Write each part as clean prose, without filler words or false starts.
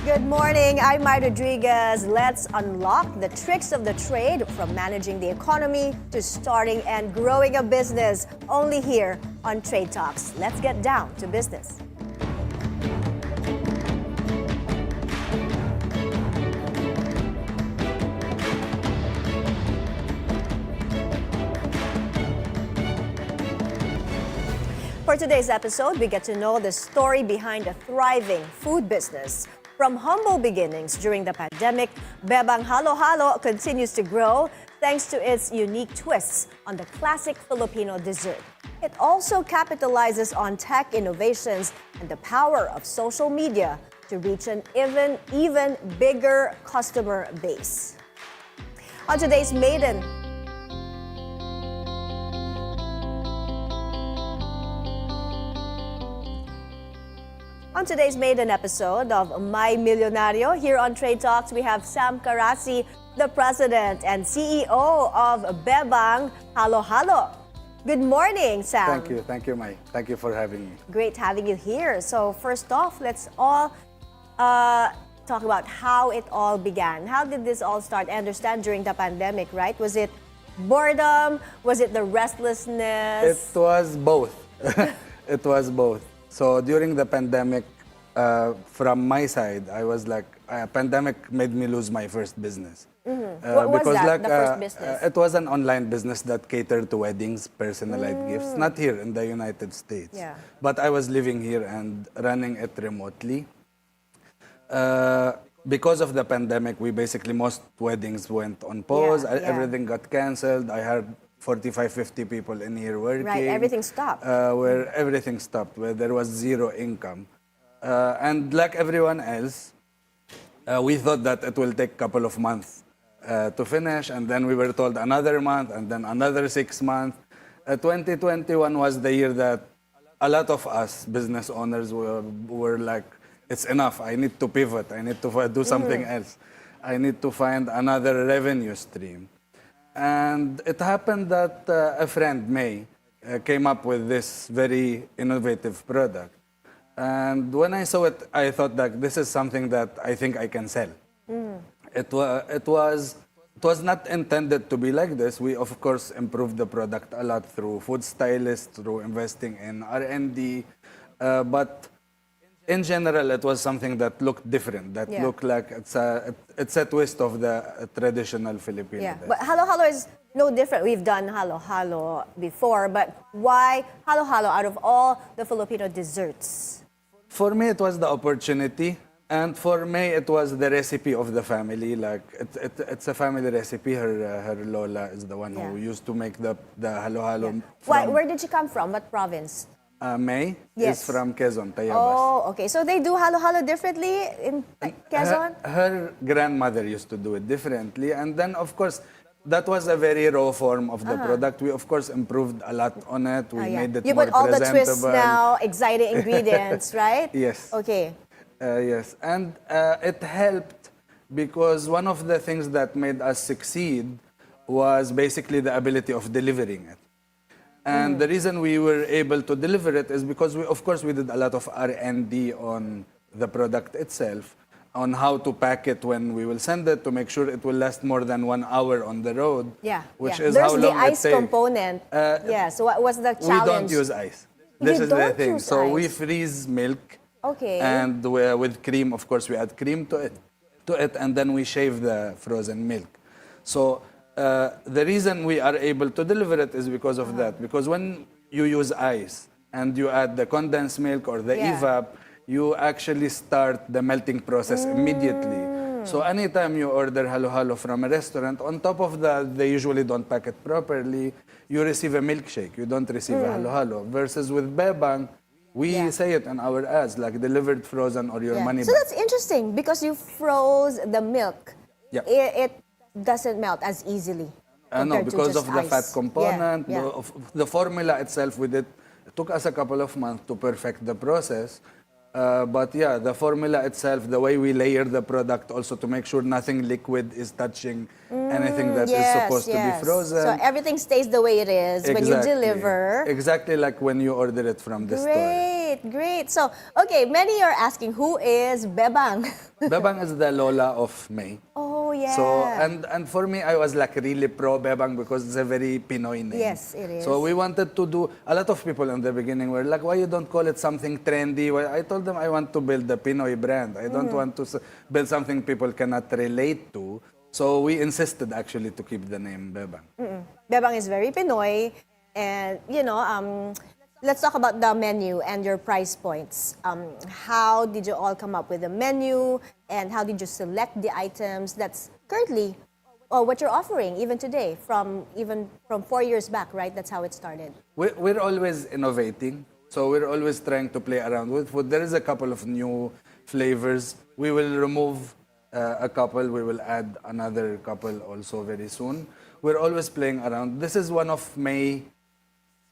Good morning, I'm Mai Rodriguez. Let's unlock the tricks of the trade from managing the economy to starting and growing a business. Only here on Trade Talks. Let's get down to business. For today's episode, we get to know the story behind a thriving food business. From humble beginnings during the pandemic, Bebang Halo-Halo continues to grow thanks to its unique twists on the classic Filipino dessert. It also capitalizes on tech innovations and the power of social media to reach an even bigger customer base. On today's maiden episode of My Milyonaryo, here on Trade Talks, we have Sam Karazi, the President and CEO of Bebang Halo-Halo. Good morning, Sam. Thank you, Mai. Thank you for having me. Great having you here. So first off, let's all talk about how it all began. How did this all start? I understand during the pandemic, right? Was it boredom? Was it the restlessness? It was both. It was both. So during the pandemic, from my side, I was like, pandemic made me lose my first business. What was that, the first business? It was an online business that catered to weddings, personalized gifts. Not here in the United States. Yeah. But I was living here and running it remotely. Because of the pandemic, most weddings went on pause. Yeah. Everything got canceled. I had 45, 50 people in here working. Right, everything stopped. Where everything stopped, where there was zero income. And like everyone else, we thought that it will take a couple of months to finish, and then we were told another month, and then another 6 months. 2021 was the year that a lot of us business owners were like, it's enough, I need to pivot, I need to do something else. I need to find another revenue stream. And it happened that a friend, May, came up with this very innovative product. And when I saw it, I thought that this is something that I think I can sell. It was not intended to be like this. We, of course, improved the product a lot through food stylists, through investing in R&D. But in general, it was something that looked different, that looked like it's a twist of the traditional Filipino. Yeah, but Halo-Halo is no different. We've done Halo-Halo before, but why Halo-Halo out of all the Filipino desserts? For me, it was the opportunity. And for me, it was the recipe of the family. Like it's a family recipe. Her Lola is the one who used to make the Halo-Halo. Why? Where did she come from? What province? May is from Quezon, Tayabas. Oh, okay. So they do Halo-Halo differently in Quezon? Her grandmother used to do it differently. And then, of course, that was a very raw form of the product. We, of course, improved a lot on it. We made it you more put all presentable. the twists now, exciting ingredients, right? Yes. Okay. Yes. And it helped because one of the things that made us succeed was basically the ability of delivering it. And the reason we were able to deliver it is because, we did a lot of R&D on the product itself, on how to pack it when we will send it, to make sure it will last more than 1 hour on the road. Yeah. Which is There's how long the ice it takes. component. So what was the challenge? We don't use ice. This is the thing. So we freeze milk. Okay. And with cream, of course, we add cream to it, and then we shave the frozen milk. So the reason we are able to deliver it is because of that. Because when you use ice and you add the condensed milk or the evap, you actually start the melting process immediately. So anytime you order Halo-Halo from a restaurant, on top of that, they usually don't pack it properly. You receive a milkshake. You don't receive a Halo-Halo. Versus with Bebang, we say it in our ads, like delivered frozen or your money back. So that's interesting because you froze the milk. Yeah. It doesn't melt as easily. No, because of the ice. fat component, Yeah. of the formula itself, it took us a couple of months to perfect the process. But yeah, the formula itself, the way we layer the product also to make sure nothing liquid is touching anything that is supposed to be frozen. So everything stays the way it is when you deliver. Exactly like when you order it from the store. Great. Great, great. So, okay, many are asking, who is Bebang? Bebang is the Lola of May. Oh, yeah. So, and for me, I was like really pro Bebang because it's a very Pinoy name. Yes, it is. So we wanted to do, a lot of people in the beginning were like, why you don't call it something trendy? Why? I told them I want to build the Pinoy brand. I don't want to build something people cannot relate to. So we insisted actually to keep the name Bebang. Bebang is very Pinoy. And, let's talk about the menu and your price points. How did you all come up with the menu, and how did you select the items that's currently what you're offering even today, from 4 years back, right? That's how it started. We're always innovating. So we're always trying to play around with food. There is a couple of new flavors. We will remove a couple. We will add another couple also very soon. We're always playing around. This is one of my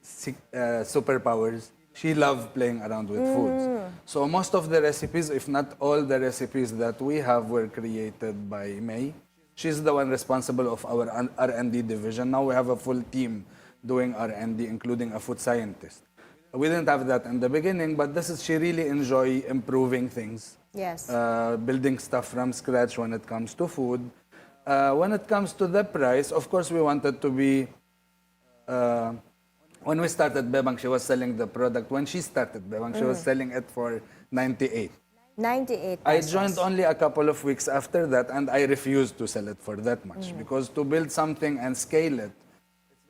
superpowers. She loves playing around with foods. So most of the recipes, if not all the recipes that we have, were created by May. She's the one responsible of our R&D division. Now we have a full team doing R&D, including a food scientist. We didn't have that in the beginning, but she really enjoys improving things. Yes. Building stuff from scratch when it comes to food. When it comes to the price, of course, we wanted to be... when we started Bebang, she was selling the product. When she started Bebang, she was selling it for 98. 98 I pesos. joined only a couple of weeks after that, and I refused to sell it for that much. Because to build something and scale it,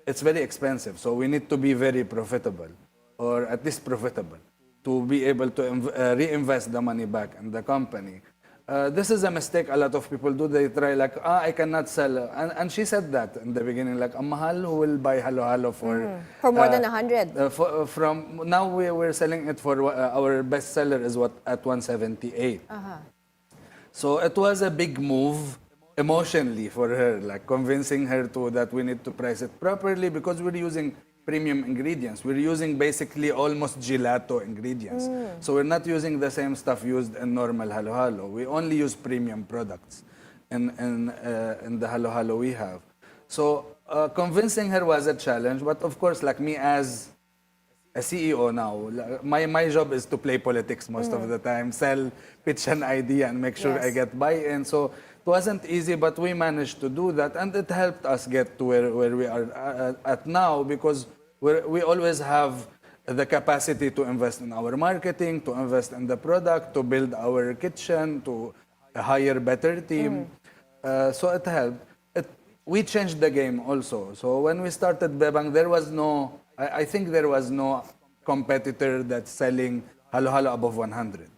it's very expensive. So we need to be very profitable, or at least profitable, to be able to reinvest the money back in the company. This is a mistake a lot of people do. They try like, I cannot sell. And she said that in the beginning, like, mahal, who will buy halo-halo for... For more than 100. From now we're selling it for, our best seller is at 178. So it was a big move emotionally for her, like convincing her that we need to price it properly, because we're using premium ingredients. We're using basically almost gelato ingredients. So we're not using the same stuff used in normal halo-halo. We only use premium products in the halo-halo we have. So convincing her was a challenge, but of course, like me as a CEO now, my job is to play politics most of the time, pitch an idea and make sure I get buy-in. So it wasn't easy, but we managed to do that, and it helped us get to where we are at now, because we always have the capacity to invest in our marketing, to invest in the product, to build our kitchen, to hire better team. So it helped. We changed the game also. So when we started Bebang, there was no, I think there was no competitor that's selling halo-halo above 100.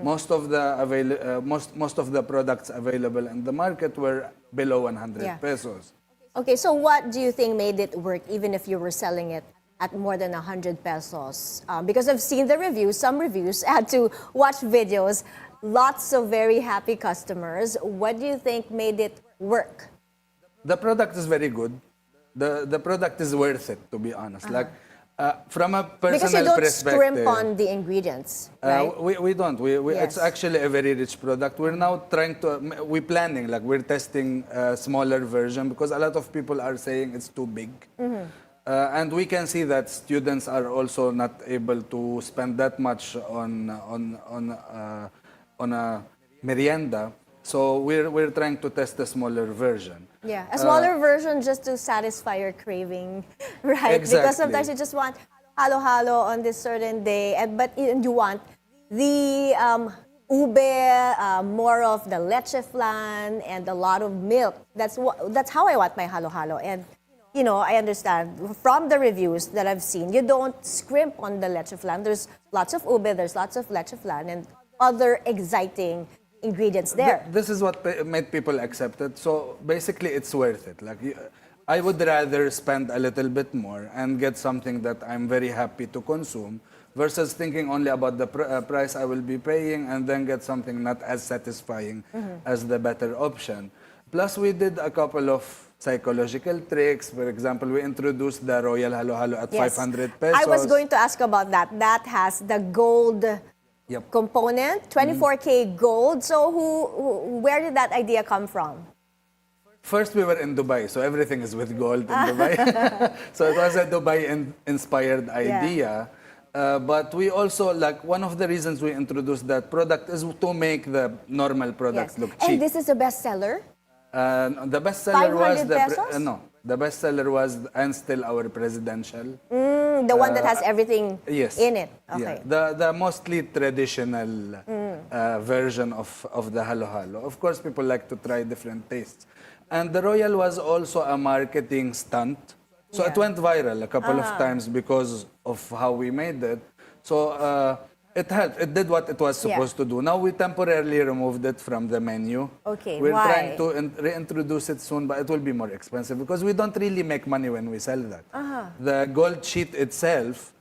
Most of the products available in the market were below 100 pesos. Okay, so what do you think made it work, even if you were selling it at more than 100 pesos? Because I've seen the reviews, some reviews, I had to watch videos, lots of very happy customers. What do you think made it work? The product is very good. The product is worth it, to be honest. Like, from a personal Because you don't perspective, scrimp on the ingredients, right? We don't. Yes. It's actually a very rich product. We're now we're planning, like we're testing a smaller version, because a lot of people are saying it's too big. And we can see that students are also not able to spend that much on a merienda. So we're trying to test a smaller version. Yeah, a smaller version just to satisfy your craving, right? Exactly. Because sometimes you just want halo-halo on this certain day, but you want the ube, more of the leche flan, and a lot of milk. That's how I want my halo-halo. And I understand from the reviews that I've seen, you don't scrimp on the leche flan. There's lots of ube, there's lots of leche flan, and other exciting ingredients there. This is what made people accept it. So basically, it's worth it. Like, I would rather spend a little bit more and get something that I'm very happy to consume, versus thinking only about the price I will be paying and then get something not as satisfying as the better option. Plus, we did a couple of psychological tricks. For example, we introduced the Royal Halo-Halo at 500 pesos. I was going to ask about that. That has the gold component, 24K gold. So where did that idea come from? First, we were in Dubai, so everything is with gold in Dubai. So it was a Dubai-inspired idea. But we also, like, one of the reasons we introduced that product is to make the normal product look cheap. And this is a bestseller? The bestseller was 500 pesos? no. The bestseller was and still our presidential. The one that has everything Yes. in it. Okay. Yeah. The mostly traditional version of the halo halo. Of course, people like to try different tastes. And the Royal was also a marketing stunt. So it went viral a couple of times because of how we made it. So it helped. It did what it was supposed to do. Now we temporarily removed it from the menu. Okay, We're why? trying to reintroduce it soon, but it will be more expensive because we don't really make money when we sell that. The gold sheet itself,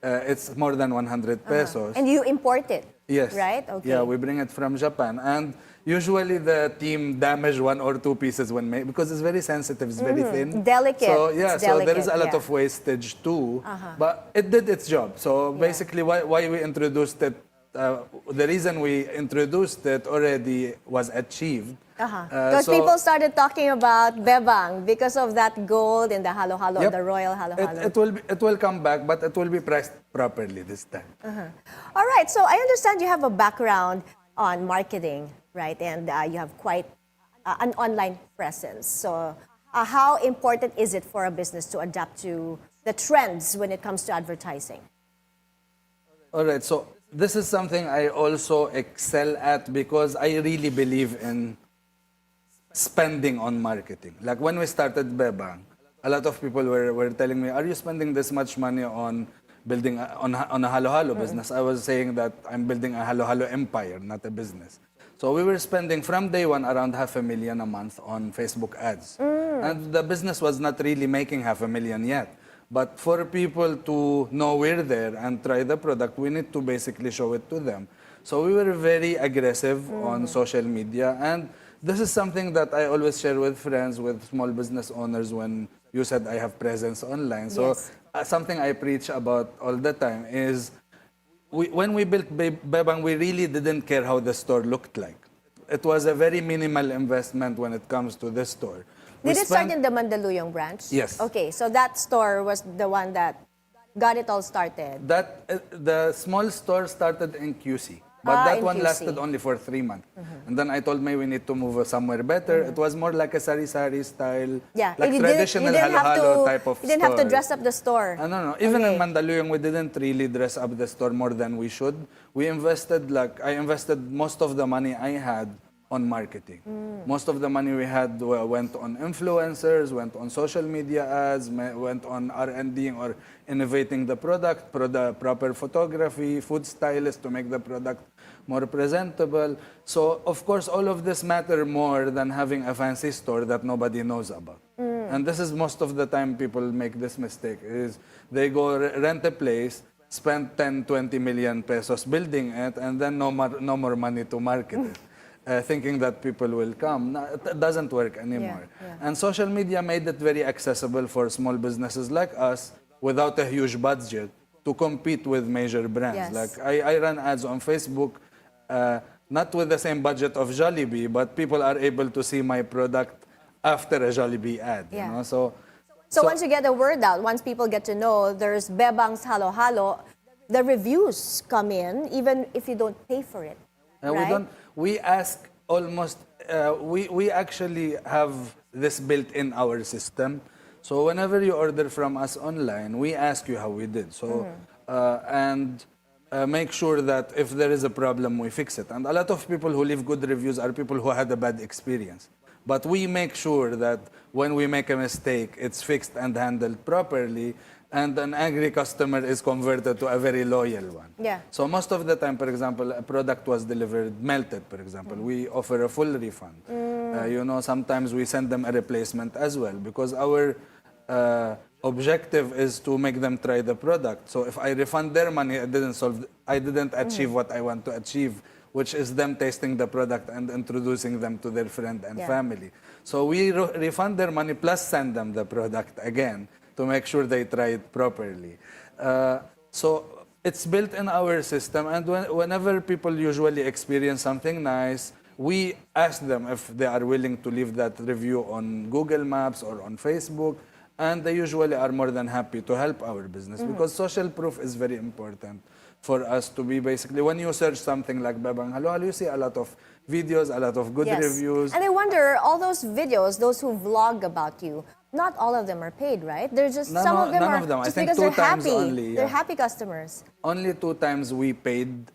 it's more than 100 pesos. And you import it? Yes. Right? Okay. Yeah, we bring it from Japan. And usually the team damage 1 or 2 pieces when made because it's very sensitive, it's very thin. Delicate. So yeah, It's so there is a delicate, lot of wastage too. But it did its job. So basically why we introduced it, the reason we introduced it already was achieved. Because so people started talking about Bebang because of that gold in the halo halo, the royal halo halo. it will come back, but it will be priced properly this time. All right, so I understand you have a background on marketing, right? And you have quite an online presence. So how important is it for a business to adapt to the trends when it comes to advertising? All right, so this is something I also excel at because I really believe in spending on marketing. Like when we started Bebang, a lot of people were telling me, are you spending this much money on building on a halo-halo business? I was saying that I'm building a halo-halo empire, not a business. So we were spending from day one around $500,000 a month on Facebook ads. And the business was not really making $500,000 yet. But for people to know we're there and try the product, we need to basically show it to them. So we were very aggressive on social media. And this is something that I always share with friends, with small business owners when you said I have presence online. So something I preach about all the time is when we built Bebang, we really didn't care how the store looked like. It was a very minimal investment when it comes to this store. Did it start in the Mandaluyong branch? Yes. Okay, so that store was the one that got it all started. The small store started in QC. But that in one QC. lasted only for 3 months. And then I told May we need to move somewhere better. It was more like a sari-sari style, like traditional halo-halo type of store. You didn't have to dress up the store. No. Even in Mandaluyong, we didn't really dress up the store more than we should. I invested most of the money I had on marketing. Most of the money we had went on influencers, went on social media ads, went on R&D or innovating the product, proper photography, food stylist to make the product more presentable. So, of course, all of this matter more than having a fancy store that nobody knows about. And this is most of the time people make this mistake, is they go rent a place, spend 10, 20 million pesos building it, and then no more money to market it. Thinking that people will come. No, it doesn't work anymore. And social media made it very accessible for small businesses like us without a huge budget to compete with major brands. Like I run ads on Facebook, not with the same budget of Jollibee, but people are able to see my product after a Jollibee ad. You know? So once you get the word out, once people get to know there's Bebang's Halo Halo, the reviews come in even if you don't pay for it. Right? We ask almost, we actually have this built in our system. So whenever you order from us online, we ask you how we did. So, and make sure that if there is a problem, we fix it. And a lot of people who leave good reviews are people who had a bad experience. But we make sure that when we make a mistake, it's fixed and handled properly, and an angry customer is converted to a very loyal one. So most of the time, for example, a product was delivered melted, for example, we offer a full refund. Sometimes we send them a replacement as well, because our objective is to make them try the product. So if I refund their money, I didn't achieve what I want to achieve, which is them tasting the product and introducing them to their friend and family. So we refund their money plus send them the product again to make sure they try it properly. So it's built in our system, and whenever people usually experience something nice, we ask them if they are willing to leave that review on Google Maps or on Facebook, and they usually are more than happy to help our business because social proof is very important for us to be basically, when you search something like Bebang Halo Halo, you see a lot of videos, a lot of good reviews. And I wonder, all those videos, those who vlog about you, not all of them are paid, right? They're just, some of them none are of them. just I think because 2 they're times happy. only, They're happy customers. Only 2 times we paid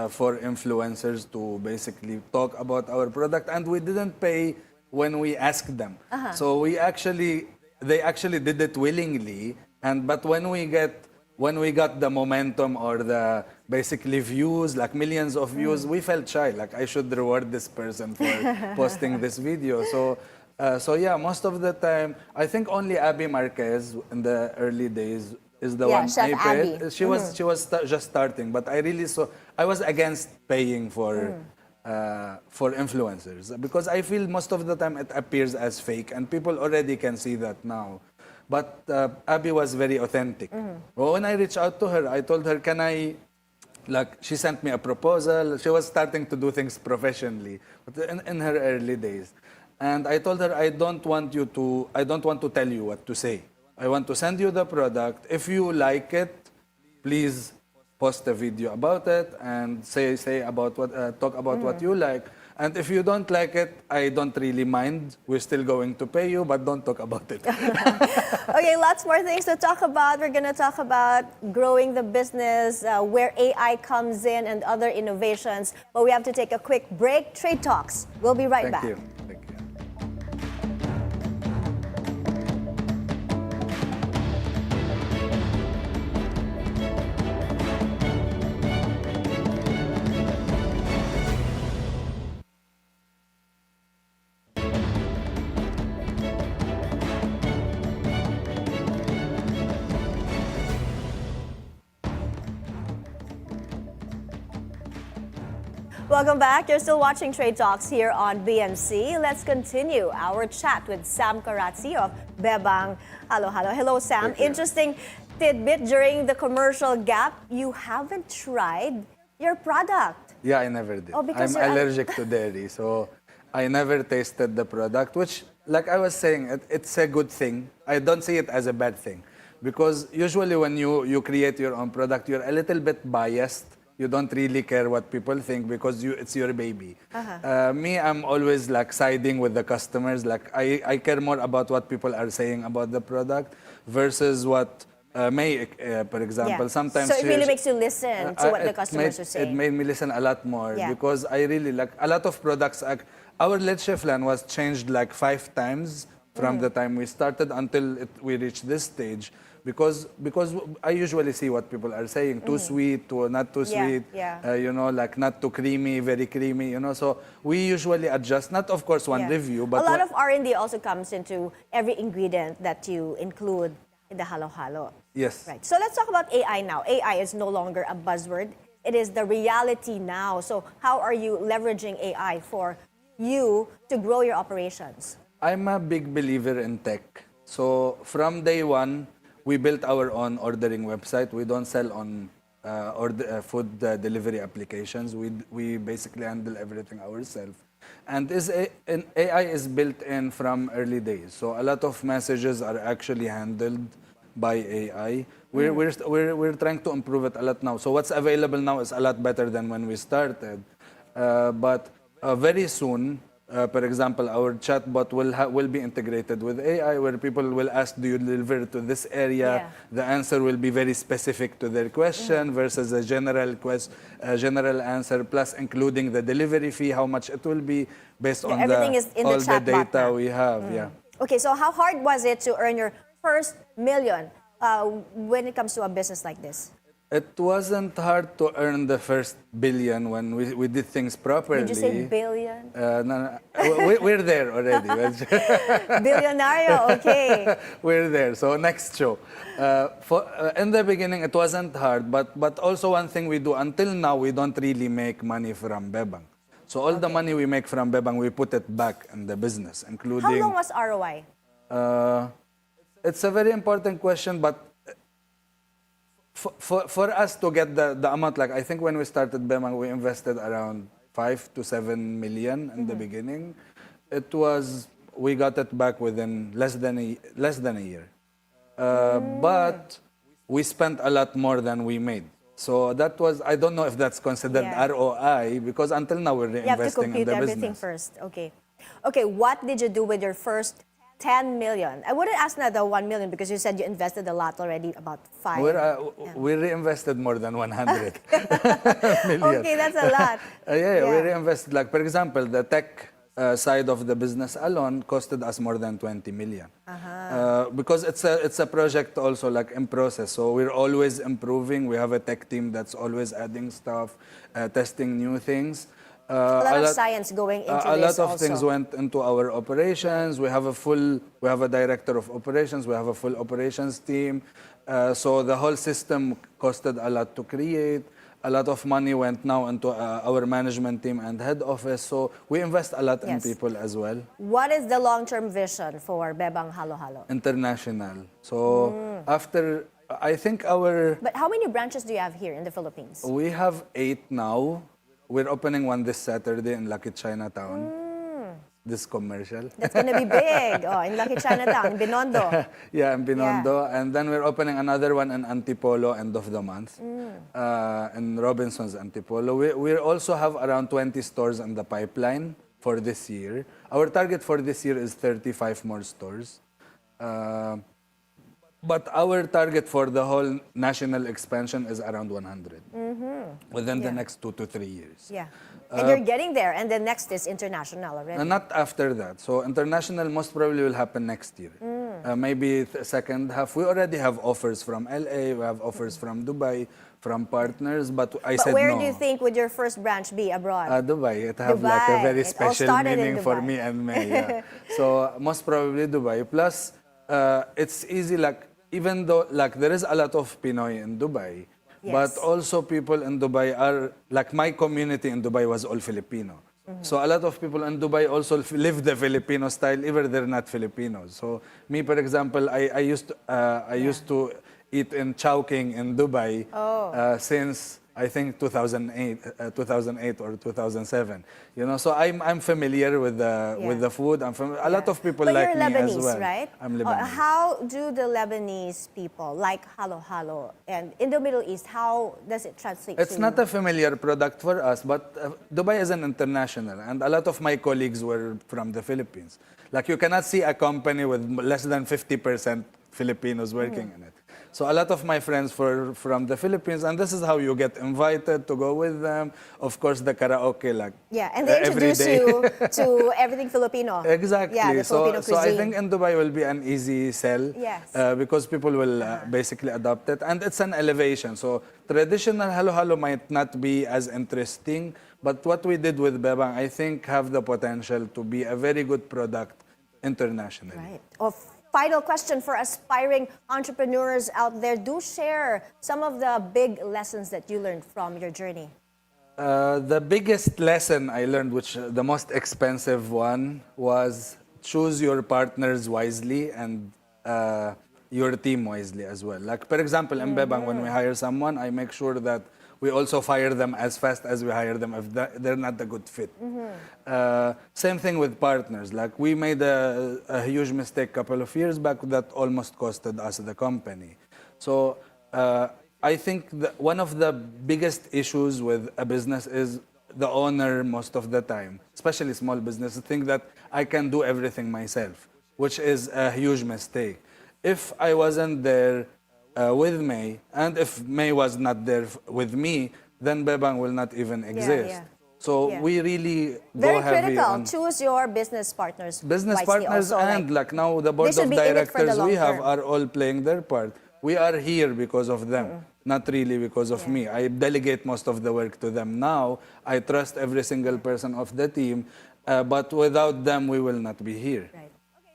for influencers to basically talk about our product, and we didn't pay when we asked them. So they actually did it willingly, but when we got the momentum or the basically views, like millions of views, we felt shy. Like, I should reward this person for posting this video. So yeah, most of the time, I think only Abby Marquez in the early days is the one Chef I paid. Abby. She was just starting, but I was against paying for influencers because I feel most of the time it appears as fake, and people already can see that now. But Abby was very authentic. Well, when I reached out to her, I told her, can I, like, she sent me a proposal. She was starting to do things professionally, but in her early days. And I told her, I don't want to tell you what to say. I want to send you the product. If you like it, please post a video about it and talk about what you like. And if you don't like it, I don't really mind. We're still going to pay you, but don't talk about it. Okay, lots more things to talk about. We're going to talk about growing the business, where AI comes in, and other innovations. But we have to take a quick break. Trade Talks. We'll be right back. Thank you. Welcome back. You're still watching Trade Talks here on BNC. Let's continue our chat with Sam Karazi of Bebang Halo Halo. Hello, Sam. Interesting tidbit during the commercial gap. You haven't tried your product. Yeah, I never did. Oh, because I'm allergic to dairy, so I never tasted the product, which, like I was saying, it's a good thing. I don't see it as a bad thing. Because usually when you create your own product, you're a little bit biased. You don't really care what people think because it's your baby. Me, I'm always like siding with the customers. Like, I care more about what people are saying about the product versus what May, for example. Sometimes so it really makes you listen to what the customers are saying. It made me listen a lot more because I really like a lot of products. Our leche flan was changed like 5 times from the time we started until we reached this stage. Because I usually see what people are saying, too sweet, to not too sweet, like not too creamy, very creamy, So we usually adjust, not of course one review, but a lot of R&D also comes into every ingredient that you include in the Halo Halo. Yes. Right. So let's talk about AI now. AI is no longer a buzzword. It is the reality now. So how are you leveraging AI for you to grow your operations? I'm a big believer in tech. So from day one, we built our own ordering website. We don't sell on food delivery applications. We basically handle everything ourselves. And AI is built in from early days. So a lot of messages are actually handled by AI. We're trying to improve it a lot now. So what's available now is a lot better than when we started. But very soon, for example, our chatbot will be integrated with AI, where people will ask, do you deliver to this area? The answer will be very specific to their question versus a general answer, plus including the delivery fee, how much it will be based on all the data we have. Okay, so how hard was it to earn your first million when it comes to a business like this? It wasn't hard to earn the first billion when we did things properly. Did you say billion? No. We're there already. Bilyonaryo, okay. We're there. So next show. In the beginning, it wasn't hard, but also one thing we do, until now, we don't really make money from Bebang. So all the money we make from Bebang, we put it back in the business, including... How long was ROI? It's a very important question, but for us to get the amount, like I think when we started Bebang, we invested around 5 to 7 million in the beginning. We got it back within less than a year. But we spent a lot more than we made. So that was, I don't know if that's considered Yeah. ROI, because until now we're You have to reinvesting in compute the everything business. first. Okay. Okay, what did you do with your first 10 million? I wouldn't ask now the 1 million because you said you invested a lot already, about 5. We reinvested more than 100 million. Okay, that's a lot. We reinvested. Like, for example, the tech side of the business alone costed us more than 20 million. Because it's a project also like in process. So we're always improving. We have a tech team that's always adding stuff, testing new things. A lot of science going into a this lot of also. things went into our operations. We have a director of operations. We have a full operations team. So the whole system costed a lot to create. A lot of money went now into our management team and head office. So we invest a lot in people as well. What is the long-term vision for Bebang Halo Halo? International. So after, I think But how many branches do you have here in the Philippines? we have 8 now. We're opening one this Saturday in Lucky Chinatown. This commercial. That's gonna be big. Oh, in Lucky Chinatown, in Binondo. Yeah, in Binondo. And then we're opening another one in Antipolo end of the month. In Robinson's Antipolo. We also have around 20 stores in the pipeline for this year. Our target for this year is 35 more stores. But our target for the whole national expansion is around 100 within the next 2 to 3 years. Yeah. And you're getting there, and the next is international already. Not after that. So international most probably will happen next year. Maybe second half. We already have offers from LA, we have offers from Dubai, from partners, but I said no. But where do you think would your first branch be abroad? Dubai. It have like a Dubai. very It all special started in meaning for Dubai. me and May. Yeah. So most probably Dubai. Plus, it's easy, like, even though like there is a lot of Pinoy in Dubai, but also people in Dubai are, like my community in Dubai was all Filipino. So a lot of people in Dubai also live the Filipino style, even they're not Filipinos. So me, for example, I used to eat in Chowking in Dubai since I think 2008 or 2007. You know, so I'm familiar with the food. A lot of people But like you're me Lebanese, as well. right? I'm Lebanese. How do the Lebanese people like Halo Halo? And in the Middle East, how does it translate It's to not a familiar product for us, but Dubai is an international, and a lot of my colleagues were from the Philippines. Like, you cannot see a company with less than 50% Filipinos working in it. So a lot of my friends were from the Philippines, and this is how you get invited to go with them. Of course, the karaoke, like, and they every introduce day. you to everything Filipino. Exactly. Yeah, the Filipino So I cuisine. think in Dubai will be an easy sell. Yes. Because people will basically adopt it. And it's an elevation. So traditional Halo Halo might not be as interesting, but what we did with Bebang, I think, have the potential to be a very good product internationally. Right. Final question for aspiring entrepreneurs out there. Do share some of the big lessons that you learned from your journey. The biggest lesson I learned, which the most expensive one, was choose your partners wisely and your team wisely as well. Like, for example, in Bebang, when we hire someone, I make sure that we also fire them as fast as we hire them if they're not a good fit. Same thing with partners. Like, we made a huge mistake a couple of years back that almost costed us the company. So I think that one of the biggest issues with a business is the owner most of the time, especially small businesses, think that I can do everything myself, which is a huge mistake. If I wasn't there with May, and if May was not there with me, then Bebang will not even exist. So we really Very go heavy critical. on Choose your business partners. business wisely partners, also, and like now the board they should of be in it for the directors long we have term. are all playing their part. We are here because of them, not really because of me. I delegate most of the work to them now. I trust every single person of the team, but without them, we will not be here. Right.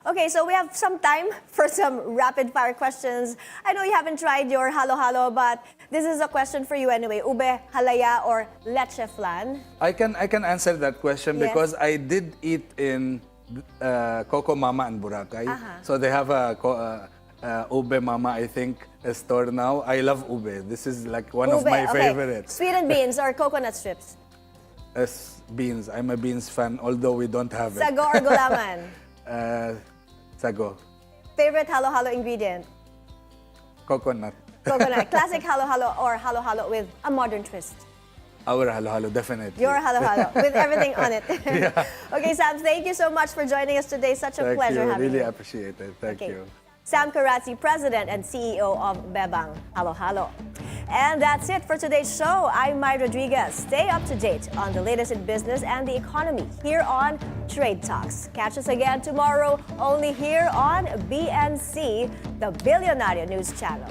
Okay, so we have some time for some rapid fire questions. I know you haven't tried your halo halo, but this is a question for you anyway. Ube halaya or leche flan? I can answer that question because I did eat in Coco Mama and Boracay. So they have a Ube Mama, I think, a store now. I love Ube. This is like one of my favorites. Sweet and beans or coconut strips? Beans. I'm a beans fan, although we don't have it. Sago or gulaman? Sago. Favorite halo halo ingredient? Coconut. Coconut. Classic halo-halo or halo-halo with a modern twist. Our halo-halo, definitely. Your halo-halo with everything on it. Okay, Sam, thank you so much for joining us today. Such a pleasure having you. Really appreciate it. Thank you. Sam Karazi, President and CEO of Bebang Halo-Halo. And that's it for today's show. I'm Mai Rodriguez. Stay up to date on the latest in business and the economy here on Trade Talks. Catch us again tomorrow only here on BNC, the Bilyonaryo News Channel.